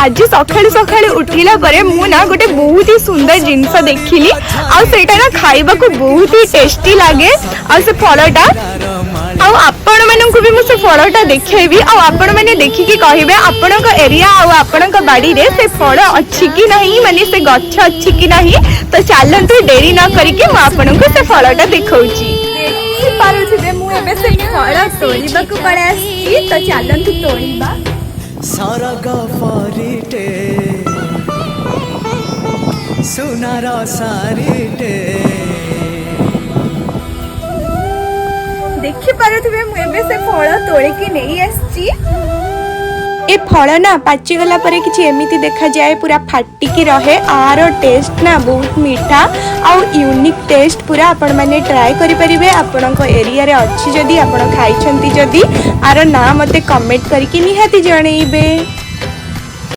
आज सकाळु सकाळु उठिला परे मु ना गोटे बहुत ही सुंदर जिनस देखिली आ सेटा ना खाइबा को बहुत ही टेस्टी लागे आ से फलटा आपण मानक भी मुझे फलटा देखेबी आपण मैंने देखिकी कहिबे आपण एरिया आपण बाड़ी रे से फल अच्छी कि नहीं माने से गछ अच्छी कि नहीं। तो चलतु डेरी न करके मु आपण को से फलटा देखौची पारुथिबे मु एबे से फल तोड़ीबा को पड़े आसी। तो चलतु तोड़ीबा सरगा फरिटे सुनारा सारिटे देखि पारुथिबे मु एबे से फल तोड़ी के नहीं आसी। ए फल ना पाची गला परे किछि एमिति देखा जाए पूरा फाटिकी रहे आर टेस्ट ना बहुत मीठा आउ यूनिक टेस्ट पूरा आपण माने ट्राई करि परिबे। आपण को एरिया रे अछि जदी आपण खाइ छंती जदी आर ना मते कमेंट करके निहाती जणैबे।